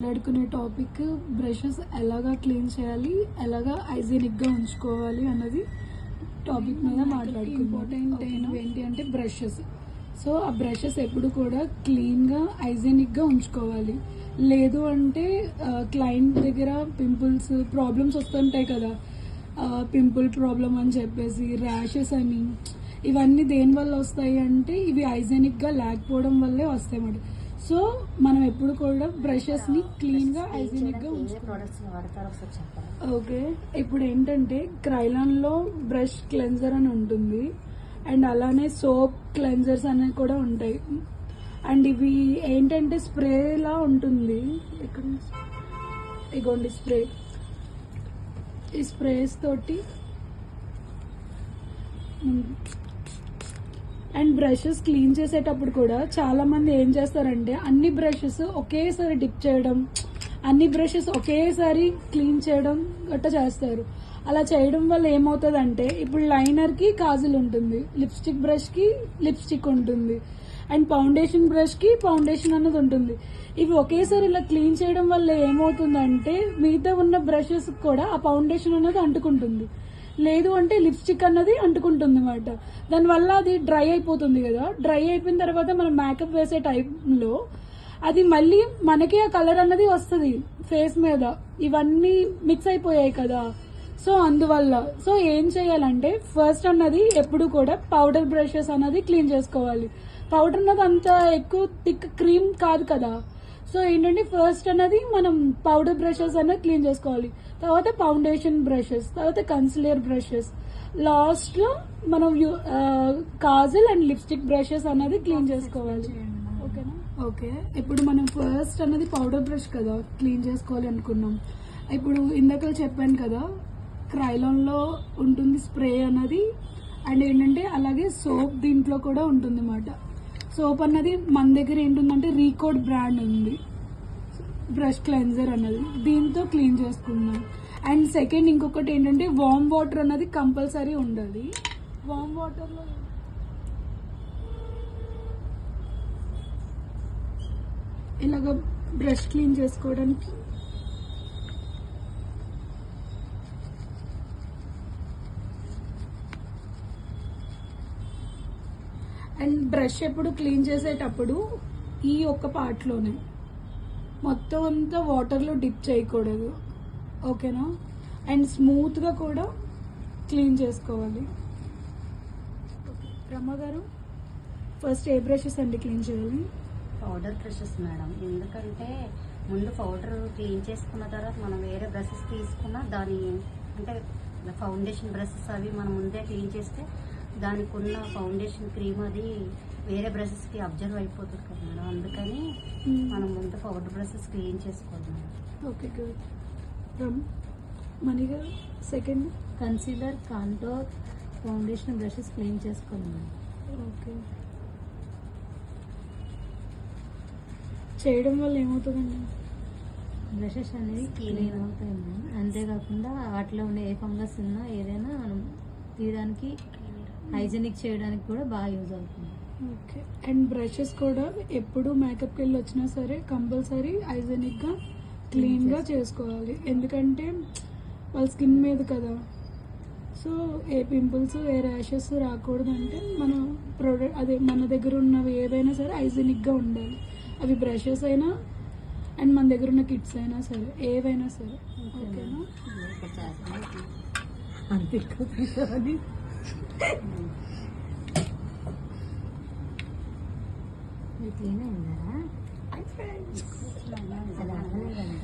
మాట్లాడుకునే topic brushes ఎలాగా clean చేయాలి, ఎలాగా హైజీనిక్గా ఉంచుకోవాలి అన్నది టాపిక్ మీద మాట్లాడుకుంటాం. ఇంపార్టెంట్ ఏంటి అంటే బ్రషెస్. సో ఆ బ్రషెస్ ఎప్పుడు కూడా క్లీన్గా హైజీనిక్గా ఉంచుకోవాలి. లేదు అంటే క్లయింట్ దగ్గర పింపుల్స్ ప్రాబ్లమ్స్ వస్తుంటాయి కదా, పింపుల్ ప్రాబ్లం అని చెప్పేసి, ర్యాషెస్ అని, ఇవన్నీ దేనివల్ల వస్తాయి అంటే ఇవి హైజీనిక్గా లేకపోవడం వల్లే వస్తాయి అన్నమాట. సో మనం ఎప్పుడు కూడా బ్రషెస్ని క్లీన్గా హైజీనిక్గా ఉంచుకోవాలి. ఓకే, ఇప్పుడు ఏంటంటే క్రైలాన్లో బ్రష్ క్లెన్జర్ అని ఉంటుంది, అండ్ అలానే సోప్ క్లెన్జర్స్ అనేవి కూడా ఉంటాయి. అండ్ ఇవి ఏంటంటే స్ప్రేలా ఉంటుంది. ఇక్కడ ఇగోండి స్ప్రే. ఈ స్ప్రేస్ తోటి అండ్ బ్రషెస్ క్లీన్ చేసేటప్పుడు కూడా చాలా మంది ఏం చేస్తారంటే అన్ని బ్రషెస్ ఒకేసారి డిప్ చేయడం, అన్ని బ్రషెస్ ఒకేసారి క్లీన్ చేయడం గట్టా చేస్తారు. అలా చేయడం వల్ల ఏమవుతుందంటే ఇప్పుడు లైనర్కి కాజల్ ఉంటుంది, లిప్స్టిక్ బ్రష్కి లిప్స్టిక్ ఉంటుంది, అండ్ ఫౌండేషన్ బ్రష్కి ఫౌండేషన్ అన్నది ఉంటుంది. ఇవి ఒకేసారి ఇలా క్లీన్ చేయడం వల్ల ఏమవుతుందంటే మిగతా ఉన్న బ్రషెస్ కూడా ఆ ఫౌండేషన్ అన్నది అంటుకుంటుంది, లేదు అంటే లిప్స్టిక్ అన్నది అంటుకుంటుంది అన్నమాట. దానివల్ల అది డ్రై అయిపోతుంది కదా. డ్రై అయిపోయిన తర్వాత మనం మేకప్ వేసే టైంలో అది మళ్ళీ మనకి ఆ కలర్ అన్నది వస్తుంది ఫేస్ మీద. ఇవన్నీ మిక్స్ అయిపోయాయి కదా, సో అందువల్ల సో ఏం చేయాలంటే ఫస్ట్ అన్నది ఎప్పుడు కూడా పౌడర్ బ్రషెస్ అన్నది క్లీన్ చేసుకోవాలి. పౌడర్ అన్నది అంత ఎక్కువ థిక్ క్రీమ్ కాదు కదా, సో ఏంటంటే ఫస్ట్ అన్నది మనం పౌడర్ బ్రషెస్ అన్నది క్లీన్ చేసుకోవాలి. తర్వాత ఫౌండేషన్ బ్రషెస్, తర్వాత కన్సిలర్ బ్రషెస్, లాస్ట్లో మనం కాజల్ అండ్ లిప్స్టిక్ బ్రషెస్ అన్నది క్లీన్ చేసుకోవాలి. ఓకేనా? ఓకే, ఇప్పుడు మనం ఫస్ట్ అన్నది పౌడర్ బ్రష్ కదా క్లీన్ చేసుకోవాలి అనుకున్నాం. ఇప్పుడు ఇందాక చెప్పాను కదా క్రైలాన్లో ఉంటుంది స్ప్రే అన్నది, అండ్ ఏంటంటే అలాగే సోప్ దీంట్లో కూడా ఉంటుంది అన్నమాట. సోప్ అన్నది మన దగ్గర ఏంటుందంటే రీకోడ్ బ్రాండ్ ఉంది బ్రష్ క్లెన్జర్ అన్నది, దీంతో క్లీన్ చేసుకుందాం. అండ్ సెకండ్ ఇంకొకటి ఏంటంటే వామ్ వాటర్ అన్నది కంపల్సరీ ఉండాలి. వామ్ వాటర్లో ఇలాగ బ్రష్ క్లీన్ చేసుకోవడానికి అండ్ బ్రష్ ఎప్పుడు క్లీన్ చేసేటప్పుడు ఈ ఒక్క పార్ట్లోనే మొత్తం అంతా వాటర్లో డిప్ చేయకూడదు, ఓకేనా? అండ్ స్మూత్గా కూడా క్లీన్ చేసుకోవాలి. రమ్మ గారు ఫస్ట్ ఏ బ్రషెస్ అండి క్లీన్ చేయాలి? పౌడర్ బ్రషెస్ మేడం, ఎందుకంటే ముందు పౌడర్ క్లీన్ చేసుకున్న తర్వాత మనం వేరే బ్రషెస్ తీసుకున్నా దాని అంటే ఫౌండేషన్ బ్రషెస్ అవి మనం ముందే క్లీన్ చేస్తే దానికి ఉన్న ఫౌండేషన్ క్రీమ్ అది వేరే బ్రషెస్కి అబ్జర్వ్ అయిపోతుంది కదా మేడం, అందుకని మనం ముందు పౌడర్ బ్రషెస్ క్లీన్ చేసుకోవాలి మేడం. Okay, good. మనీగా second concealer, contour, foundation brushes clean చేసుకోవాలి మేడం. ఓకే, చేయడం వల్ల ఏమవుతుందండి? బ్రషెస్ అనేవి క్లీన్ అవుతాయి మేడం. అంతేకాకుండా వాటిలో ఉండే ఏ ఫంగస్ ఉన్నా ఏదైనా మనం తీయడానికి హైజీనిక్ చేయడానికి కూడా బాగా యూజ్ అవుతుంది. ఓకే, అండ్ బ్రషెస్ కూడా ఎప్పుడు మేకప్కి వెళ్ళి వచ్చినా సరే కంపల్సరీ హైజీనిక్గా క్లీన్గా చేసుకోవాలి. ఎందుకంటే వాళ్ళ స్కిన్ మీద కదా, సో ఏ పింపుల్స్ ఏ ర్యాషెస్ రాకూడదంటే మన ప్రోడక్ట్ అదే మన దగ్గర ఉన్నవి ఏవైనా సరే హైజీనిక్గా ఉండాలి. అవి బ్రషెస్ అయినా అండ్ మన దగ్గర ఉన్న కిట్స్ అయినా సరే ఏవైనా సరే, ఓకేనా? అంతే క్లీన్ అయిందా? అది అవ్వలేదంట.